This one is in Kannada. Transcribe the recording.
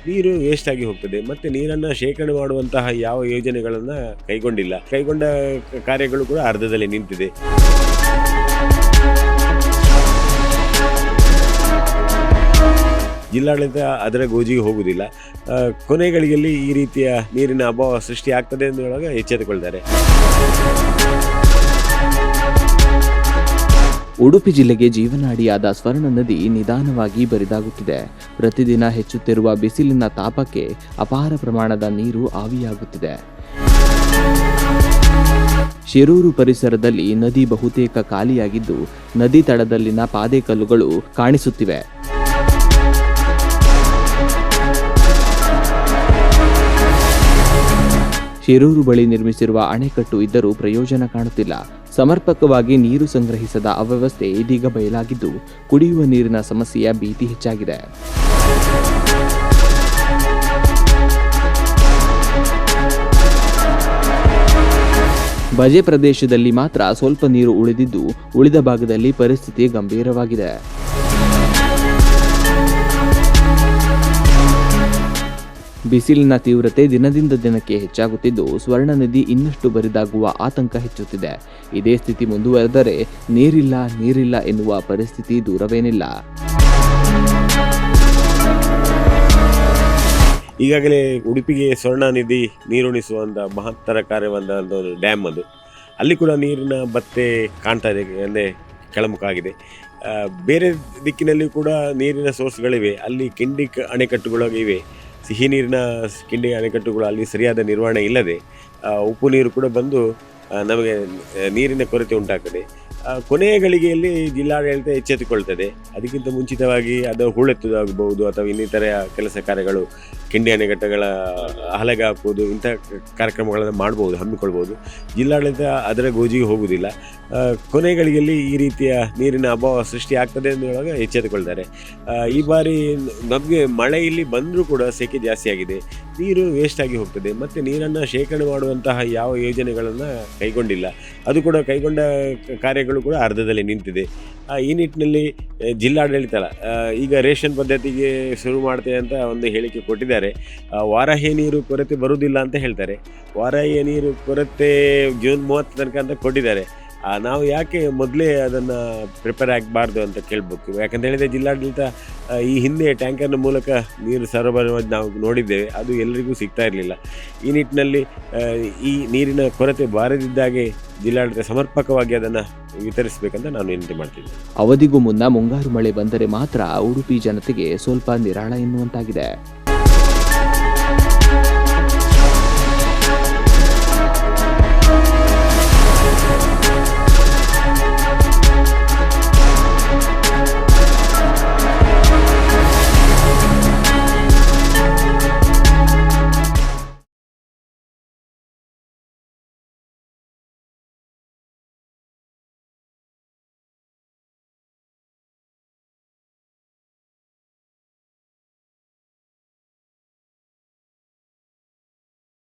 ನೀರು ವೇಸ್ಟ್ ಆಗಿ ಹೋಗ್ತದೆ. ಮತ್ತು ನೀರನ್ನು ಶೇಖರಣೆ ಮಾಡುವಂತಹ ಯಾವ ಯೋಜನೆಗಳನ್ನು ಕೈಗೊಂಡಿಲ್ಲ. ಕೈಗೊಂಡ ಕಾರ್ಯಗಳು ಕೂಡ ಅರ್ಧದಲ್ಲಿ ನಿಂತಿದೆ. ಜಿಲ್ಲಾಡಳಿತ ಅದರ ಗೋಜಿಗೆ ಹೋಗುವುದಿಲ್ಲ. ಕೊನೆ ಗಳಿಗೆಯಲ್ಲಿ ಈ ರೀತಿಯ ನೀರಿನ ಅಭಾವ ಸೃಷ್ಟಿ ಆಗ್ತದೆ ಎನ್ನುವಾಗ ಎಚ್ಚೆತ್ತುಕೊಳ್ತಾರೆ. ಉಡುಪಿ ಜಿಲ್ಲೆಗೆ ಜೀವನಾಡಿಯಾದ ಸ್ವರ್ಣ ನದಿ ನಿಧಾನವಾಗಿ ಬರಿದಾಗುತ್ತಿದೆ. ಪ್ರತಿದಿನ ಹೆಚ್ಚುತ್ತಿರುವ ಬಿಸಿಲಿನ ತಾಪಕ್ಕೆ ಅಪಾರ ಪ್ರಮಾಣದ ನೀರು ಆವಿಯಾಗುತ್ತಿದೆ. ಶಿರೂರು ಪರಿಸರದಲ್ಲಿ ನದಿ ಬಹುತೇಕ ಖಾಲಿಯಾಗಿದ್ದು, ನದಿ ತಳದಲ್ಲಿನ ಪಾದೆಕಲ್ಲುಗಳು ಕಾಣಿಸುತ್ತಿವೆ. ಶಿರೂರು ಬಳಿ ನಿರ್ಮಿಸಿರುವ ಅಣೆಕಟ್ಟು ಇದ್ದರೂ ಪ್ರಯೋಜನ ಕಾಣುತ್ತಿಲ್ಲ. ಸಮರ್ಪಕವಾಗಿ ನೀರು ಸಂಗ್ರಹಿಸದ ಅವ್ಯವಸ್ಥೆ ಇದೀಗ ಬಯಲಾಗಿದ್ದು, ಕುಡಿಯುವ ನೀರಿನ ಸಮಸ್ಯೆಯ ಭೀತಿ ಹೆಚ್ಚಾಗಿದೆ. ಬಜೆ ಪ್ರದೇಶದಲ್ಲಿ ಮಾತ್ರ ಸ್ವಲ್ಪ ನೀರು ಉಳಿದಿದ್ದು, ಉಳಿದ ಭಾಗದಲ್ಲಿ ಪರಿಸ್ಥಿತಿ ಗಂಭೀರವಾಗಿದೆ. ಬಿಸಿಲಿನ ತೀವ್ರತೆ ದಿನದಿಂದ ದಿನಕ್ಕೆ ಹೆಚ್ಚಾಗುತ್ತಿದ್ದು, ಸ್ವರ್ಣ ನದಿ ಇನ್ನಷ್ಟು ಬರಿದಾಗುವ ಆತಂಕ ಹೆಚ್ಚುತ್ತಿದೆ. ಇದೇ ಸ್ಥಿತಿ ಮುಂದುವರೆದರೆ ನೀರಿಲ್ಲ ಎನ್ನುವ ಪರಿಸ್ಥಿತಿ ದೂರವೇನಿಲ್ಲ. ಈಗಾಗಲೇ ಉಡುಪಿಗೆ ಸ್ವರ್ಣ ನಿಧಿ ನೀರುಣಿಸುವಂಥ ಮಹತ್ತರ ಕಾರ್ಯವಾದ ಒಂದು ಡ್ಯಾಮ್ ಅದು. ಅಲ್ಲಿ ಕೂಡ ನೀರಿನ ಬತ್ತೆ ಕಾಣ್ತಾ ಇದೆ, ಅಂದರೆ ಕೆಳಮುಖ ಬೇರೆ ದಿಕ್ಕಿನಲ್ಲಿ ಕೂಡ ನೀರಿನ ಸೋರ್ಸ್ಗಳಿವೆ. ಅಲ್ಲಿ ಕಿಂಡಿ ಅಣೆಕಟ್ಟುಗಳು ಇವೆ. ಸಿಹಿ ನೀರಿನ ಕಿಂಡಿ ಅಣೆಕಟ್ಟುಗಳು ಅಲ್ಲಿ ಸರಿಯಾದ ನಿರ್ವಹಣೆ ಇಲ್ಲದೆ ಉಪ್ಪು ನೀರು ಕೂಡ ಬಂದು ನಮಗೆ ನೀರಿನ ಕೊರತೆ ಉಂಟಾಗ್ತದೆ. ಕೊನೆಯ ಗಳಿಗೆಯಲ್ಲಿ ಜಿಲ್ಲಾಡಳಿತ ಎಚ್ಚೆತ್ತುಕೊಳ್ತದೆ. ಅದಕ್ಕಿಂತ ಮುಂಚಿತವಾಗಿ ಅದು ಹೂಳೆತ್ತುವುದಾಗಬಹುದು ಅಥವಾ ಇನ್ನಿತರ ಕೆಲಸ ಕಾರ್ಯಗಳು, ಕಿಂಡಿ ಅಣೆಕಟ್ಟುಗಳ ಹಲಗೆ ಹಾಕುವುದು, ಇಂಥ ಕಾರ್ಯಕ್ರಮಗಳನ್ನು ಮಾಡ್ಬೋದು, ಹಮ್ಮಿಕೊಳ್ಬೋದು. ಜಿಲ್ಲಾಡಳಿತ ಅದರ ಗೋಜಿಗೆ ಹೋಗುವುದಿಲ್ಲ. ಕೊನೆ ಗಳಿಗೆಯಲ್ಲಿ ಈ ರೀತಿಯ ನೀರಿನ ಅಭಾವ ಸೃಷ್ಟಿ ಆಗ್ತದೆ ಎನ್ನುವಾಗ ಎಚ್ಚೆತ್ತುಕೊಳ್ತಾರೆ. ಈ ಬಾರಿ ನಮಗೆ ಮಳೆ ಇಲ್ಲಿ ಬಂದರೂ ಕೂಡ ಸೆಕೆ ಜಾಸ್ತಿ ಆಗಿದೆ. ನೀರು ವೇಸ್ಟ್ ಆಗಿ ಹೋಗ್ತದೆ. ಮತ್ತು ನೀರನ್ನು ಶೇಖರಣೆ ಮಾಡುವಂತಹ ಯಾವ ಯೋಜನೆಗಳನ್ನು ಕೈಗೊಂಡಿಲ್ಲ. ಅದು ಕೂಡ ಕೈಗೊಂಡ ಕಾರ್ಯಗಳು ಕೂಡ ಅರ್ಧದಲ್ಲಿ ನಿಂತಿದೆ. ಈ ನಿಟ್ಟಿನಲ್ಲಿ ಜಿಲ್ಲಾಡಳಿತ ಈಗ ರೇಷನ್ ಪದ್ಧತಿಗೆ ಶುರು ಮಾಡ್ತೇವೆ ಅಂತ ಒಂದು ಹೇಳಿಕೆ ಕೊಟ್ಟಿದ್ದಾರೆ. ವಾರಾಹಿ ನೀರು ಕೊರತೆ ಬರುವುದಿಲ್ಲ ಅಂತ ಹೇಳ್ತಾರೆ. ವಾರಾಹಿ ನೀರು ಕೊರತೆ ಜೂನ್ 30 ತನಕ ಅಂತ ಕೊಟ್ಟಿದ್ದಾರೆ. ನಾವು ಯಾಕೆ ಮೊದಲೇ ಅದನ್ನು ಪ್ರಿಪೇರ್ ಆಗಬಾರ್ದು ಅಂತ ಕೇಳಬೇಕು. ಯಾಕಂತ ಹೇಳಿದರೆ ಜಿಲ್ಲಾಡಳಿತ ಈ ಹಿಂದೆ ಟ್ಯಾಂಕರ್ನ ಮೂಲಕ ನೀರು ಸರಬರಾಜು ನಾವು ನೋಡಿದ್ದೇವೆ, ಅದು ಎಲ್ಲರಿಗೂ ಸಿಗ್ತಾ ಇರಲಿಲ್ಲ. ಈ ನಿಟ್ಟಿನಲ್ಲಿ ಈ ನೀರಿನ ಕೊರತೆ ಬಾರದಿದ್ದಾಗೆ ಜಿಲ್ಲಾಡಳಿತ ಸಮರ್ಪಕವಾಗಿ ಅದನ್ನು ವಿತರಿಸಬೇಕಂತ ನಾನು ವಿನಂತಿ ಮಾಡ್ತೀನಿ. ಅವಧಿಗೂ ಮುನ್ನ ಮುಂಗಾರು ಮಳೆ ಬಂದರೆ ಮಾತ್ರ ಉಡುಪಿ ಜನತೆಗೆ ಸ್ವಲ್ಪ ನಿರಾಳ ಎನ್ನುವಂತಾಗಿದೆ.